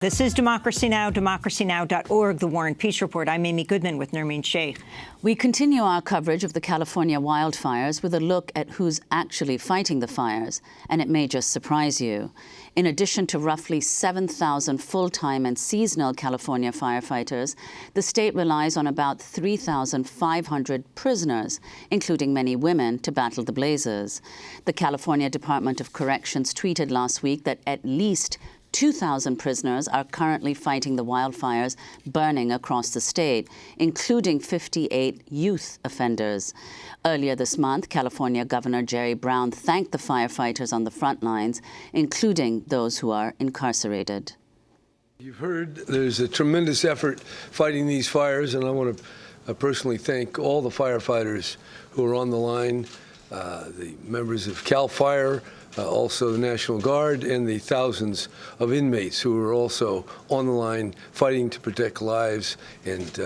This is Democracy Now!, democracynow.org, The War and Peace Report. I'm Amy Goodman with Nermeen Sheikh. We continue our coverage of the California wildfires with a look at who's actually fighting the fires, and it may just surprise you. In addition to roughly 7,000 full-time and seasonal California firefighters, the state relies on about 3,500 prisoners, including many women, to battle the blazes. The California Department of Corrections tweeted last week that at least 2,000 prisoners are currently fighting the wildfires burning across the state, including 58 youth offenders. Earlier this month, California Governor Jerry Brown thanked the firefighters on the front lines, including those who are incarcerated. You've heard there's a tremendous effort fighting these fires, and I want to personally thank all the firefighters who are on the line, the members of CAL FIRE, also the National Guard, and the thousands of inmates who are also on the line fighting to protect lives and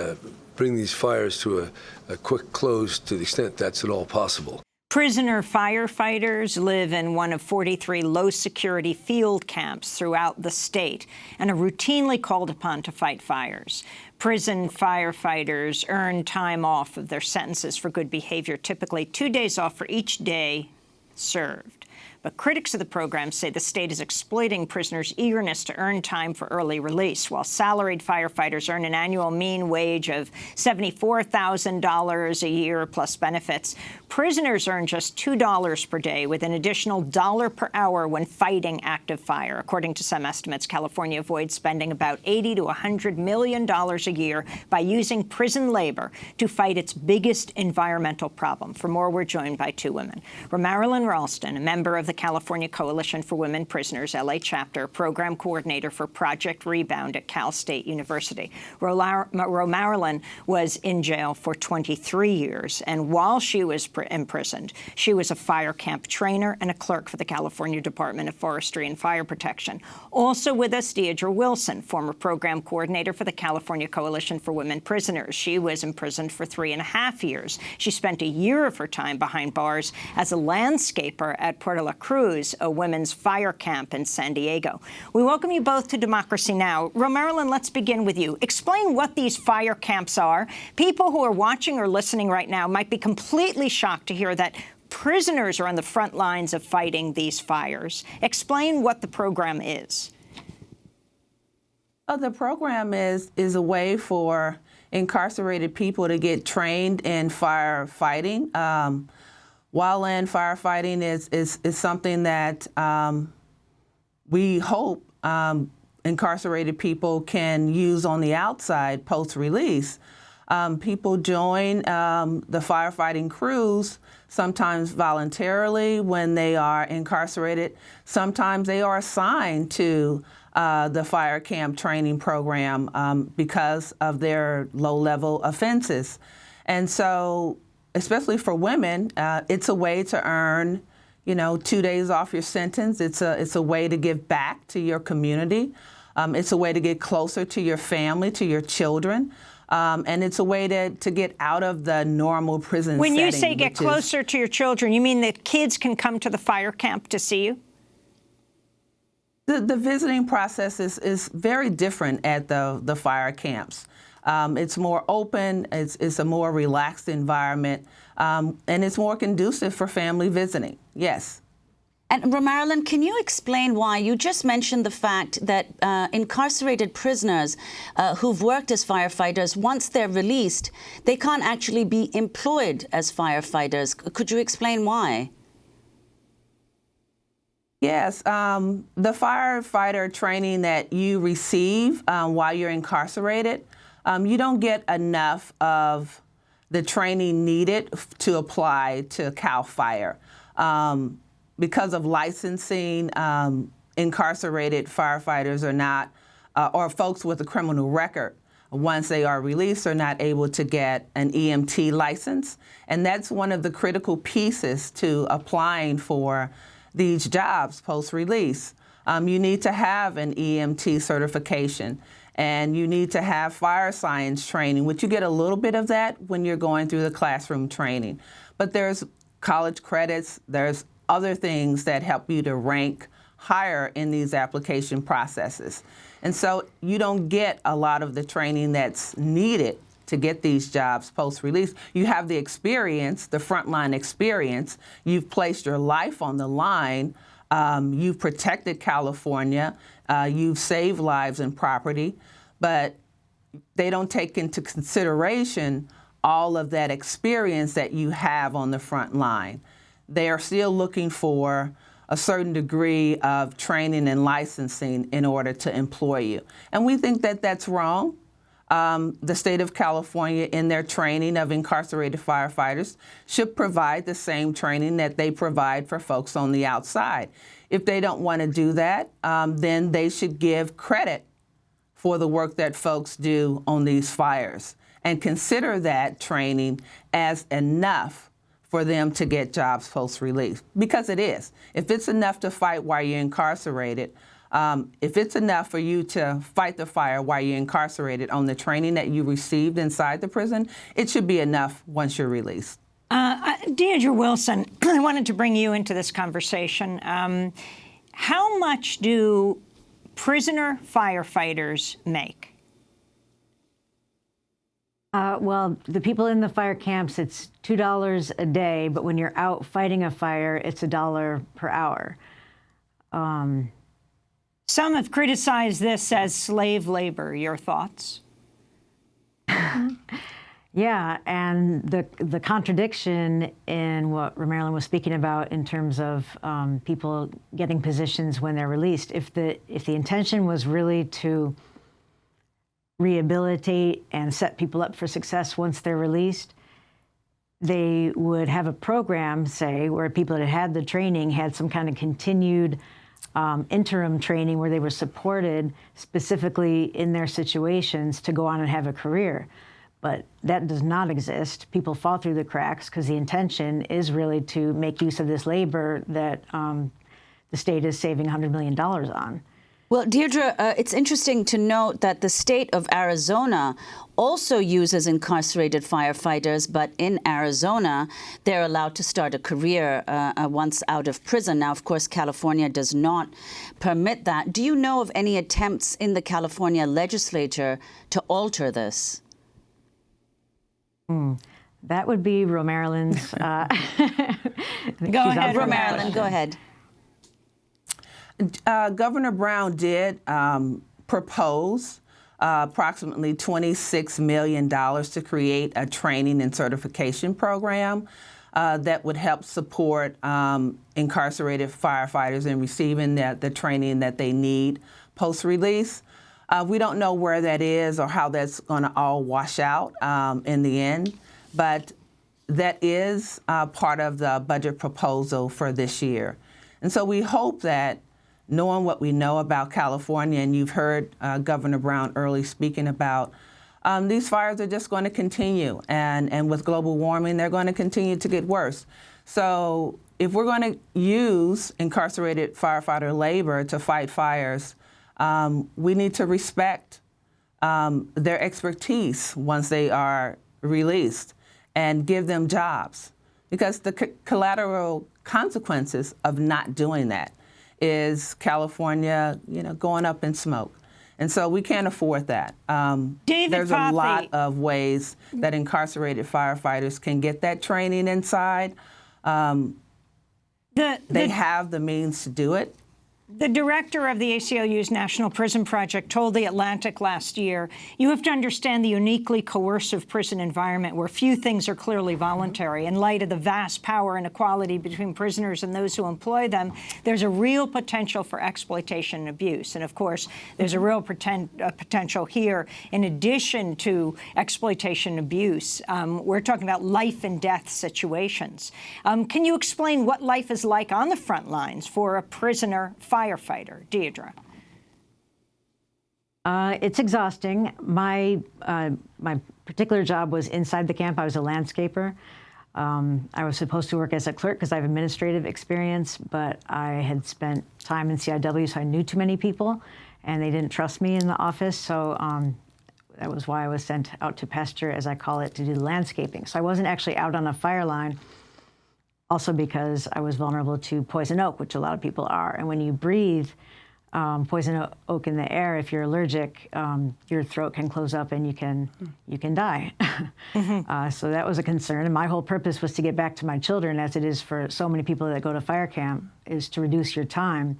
bring these fires to a quick close to the extent that's at all possible. Prisoner firefighters live in one of 43 low-security field camps throughout the state and are routinely called upon to fight fires. Prison firefighters earn time off of their sentences for good behavior, typically 2 days off for each day served. But critics of the program say the state is exploiting prisoners' eagerness to earn time for early release. While salaried firefighters earn an annual mean wage of $74,000 a year plus benefits, prisoners earn just $2 per day, with an additional $1 per hour when fighting active fire. According to some estimates, California avoids spending about $80 to $100 million a year by using prison labor to fight its biggest environmental problem. For more, we're joined by two women. Romarilyn Ralston, a member of the California Coalition for Women Prisoners, LA chapter, program coordinator for Project Rebound at Cal State University. Romarilyn was in jail for 23 years, and while she was imprisoned, she was a fire camp trainer and a clerk for the California Department of Forestry and Fire Protection. Also with us, Deidre Wilson, former program coordinator for the California Coalition for Women Prisoners. She was imprisoned for 3.5 years. She spent a year of her time behind bars as a landscaper at Puerto La Cruz, a women's fire camp in San Diego. We welcome you both to Democracy Now! Romarilyn, let's begin with you. Explain what these fire camps are. People who are watching or listening right now might be completely shocked to hear that prisoners are on the front lines of fighting these fires. Explain what the program is. The program is a way for incarcerated people to get trained in firefighting. Wildland firefighting is something that we hope incarcerated people can use on the outside post-release. People join the firefighting crews, sometimes voluntarily when they are incarcerated. Sometimes they are assigned to the fire camp training program because of their low-level offenses. And so, especially for women, it's a way to earn, 2 days off your sentence. It's a way to give back to your community. It's a way to get closer to your family, to your children. And it's a way to get out of the normal prison setting. When you say get closer to your children, you mean that kids can come to the fire camp to see you? The visiting process is very different at the fire camps. It's more open, it's a more relaxed environment, and it's more conducive for family visiting, yes. And Romarilyn, can you explain why? You just mentioned the fact that incarcerated prisoners who've worked as firefighters, once they're released, they can't actually be employed as firefighters. Could you explain why? Yes, the firefighter training that you receive while you're incarcerated, you don't get enough of the training needed to apply to CAL FIRE. Because of licensing, incarcerated firefighters are not, or folks with a criminal record, once they are released, are not able to get an EMT license. And that's one of the critical pieces to applying for these jobs post-release. You need to have an EMT certification, and you need to have fire science training, which you get a little bit of that when you're going through the classroom training. But there's college credits, there's other things that help you to rank higher in these application processes. And so you don't get a lot of the training that's needed to get these jobs post-release. You have the experience, the frontline experience. You've placed your life on the line. You've protected California. You've saved lives and property. But they don't take into consideration all of that experience that you have on the front line. They are still looking for a certain degree of training and licensing in order to employ you. And we think that that's wrong. The state of California, in their training of incarcerated firefighters, should provide the same training that they provide for folks on the outside. If they don't want to do that, then they should give credit for the work that folks do on these fires and consider that training as enough for them to get jobs post-release, because it is. If it's enough to fight while you're incarcerated, if it's enough for you to fight the fire while you're incarcerated on the training that you received inside the prison, it should be enough once you're released. Deidre Wilson, I wanted to bring you into this conversation. How much do prisoner firefighters make? Well, the people in the fire camps, it's $2 a day, but when you're out fighting a fire, it's $1 per hour. Some have criticized this as slave labor. Your thoughts? Yeah, and the contradiction in what Marilyn was speaking about in terms of people getting positions when they're released. If the intention was really to rehabilitate and set people up for success once they're released, they would have a program, say, where people that had the training had some kind of continued interim training where they were supported specifically in their situations to go on and have a career. But that does not exist. People fall through the cracks because the intention is really to make use of this labor that the state is saving $100 million on. Well, Deirdre, it's interesting to note that the state of Arizona also uses incarcerated firefighters, but in Arizona, they're allowed to start a career once out of prison. Now, of course, California does not permit that. Do you know of any attempts in the California legislature to alter this? That would be Marilyn's. Go ahead, Marilyn, go ahead. Governor Brown did propose approximately $26 million to create a training and certification program that would help support incarcerated firefighters in receiving the training that they need post-release. We don't know where that is or how that's going to all wash out in the end, but that is part of the budget proposal for this year. And so we hope that, knowing what we know about California, and you've heard Governor Brown early speaking about, these fires are just going to continue. And with global warming, they're going to continue to get worse. So if we're going to use incarcerated firefighter labor to fight fires, we need to respect their expertise once they are released and give them jobs. Because the collateral consequences of not doing that is California, going up in smoke. And so we can't afford that. There's a lot of ways that incarcerated firefighters can get that training inside. They have the means to do it. The director of the ACLU's National Prison Project told The Atlantic last year, you have to understand the uniquely coercive prison environment where few things are clearly voluntary. In light of the vast power inequality between prisoners and those who employ them, there's a real potential for exploitation and abuse. And of course, there's a real potential here. In addition to exploitation and abuse, we're talking about life and death situations. Can you explain what life is like on the front lines for a prisoner firefighter? Deirdre. It's exhausting. My particular job was inside the camp. I was a landscaper. I was supposed to work as a clerk because I have administrative experience, but I had spent time in CIW, so I knew too many people, and they didn't trust me in the office. So that was why I was sent out to pasture, as I call it, to do landscaping. So I wasn't actually out on a fire line. Also because I was vulnerable to poison oak, which a lot of people are. And when you breathe poison oak in the air, if you're allergic, your throat can close up and you can die. So that was a concern. And my whole purpose was to get back to my children, as it is for so many people that go to fire camp, is to reduce your time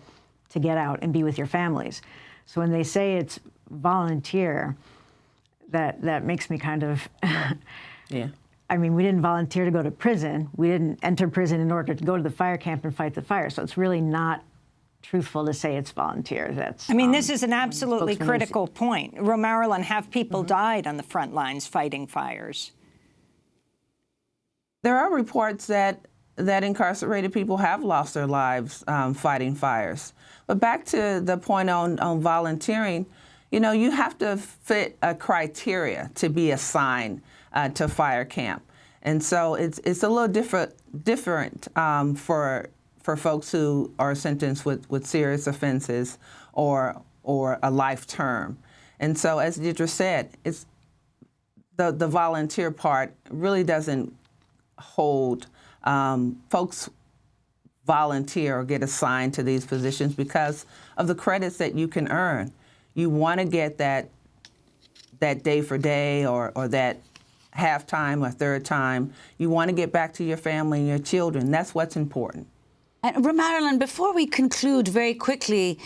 to get out and be with your families. So when they say it's volunteer, that makes me kind of, Yeah. I mean, we didn't volunteer to go to prison. We didn't enter prison in order to go to the fire camp and fight the fire. So it's really not truthful to say it's volunteer. That's. I mean, this is an absolutely folks critical point. Marilyn, have people died on the front lines fighting fires? There are reports that incarcerated people have lost their lives fighting fires. But back to the point on volunteering, you know, you have to fit a criteria to be assigned to fire camp. And so it's a little different for folks who are sentenced with serious offenses or a life term. And so, as Deidre said, it's the volunteer part really doesn't hold. Folks volunteer or get assigned to these positions because of the credits that you can earn. You want to get that day for day or that half time or third time. You want to get back to your family and your children. That's what's important. And Marilyn, before we conclude very quickly,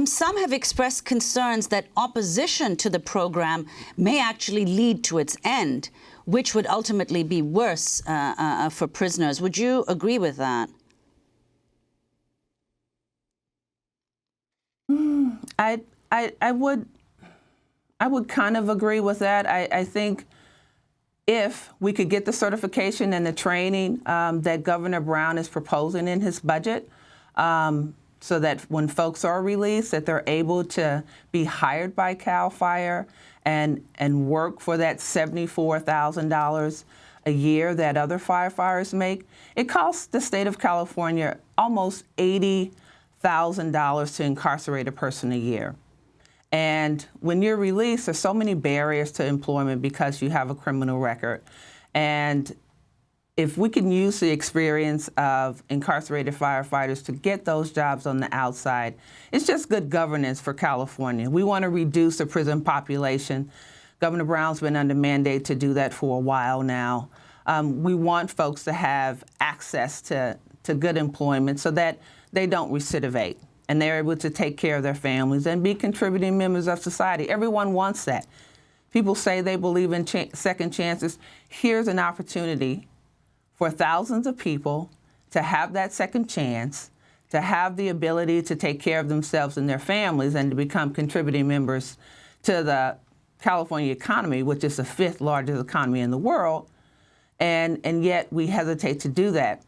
some have expressed concerns that opposition to the program may actually lead to its end, which would ultimately be worse for prisoners. Would you agree with that? I would kind of agree with that. I think if we could get the certification and the training that Governor Brown is proposing in his budget, so that when folks are released, that they're able to be hired by CAL FIRE and work for that $74,000 a year that other firefighters make. It costs the state of California almost $80,000 to incarcerate a person a year. And when you're released, there's so many barriers to employment because you have a criminal record. And if we can use the experience of incarcerated firefighters to get those jobs on the outside, it's just good governance for California. We want to reduce the prison population. Governor Brown's been under mandate to do that for a while now. We want folks to have access to good employment so that they don't recidivate and they're able to take care of their families and be contributing members of society. Everyone wants that. People say they believe in second chances. Here's an opportunity for thousands of people to have that second chance, to have the ability to take care of themselves and their families and to become contributing members to the California economy, which is the 5th largest economy in the world, and yet we hesitate to do that.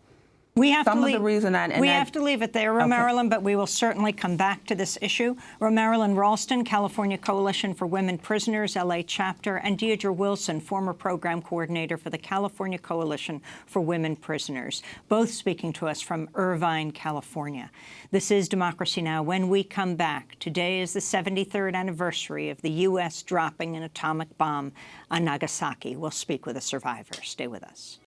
We have Some of the reason we have to leave it there, Marilyn, but we will certainly come back to this issue. Marilyn Ralston, California Coalition for Women Prisoners, LA chapter, and Deidre Wilson, former program coordinator for the California Coalition for Women Prisoners, both speaking to us from Irvine, California. This is Democracy Now! When we come back, today is the 73rd anniversary of the U.S. dropping an atomic bomb on Nagasaki. We'll speak with a survivor. Stay with us.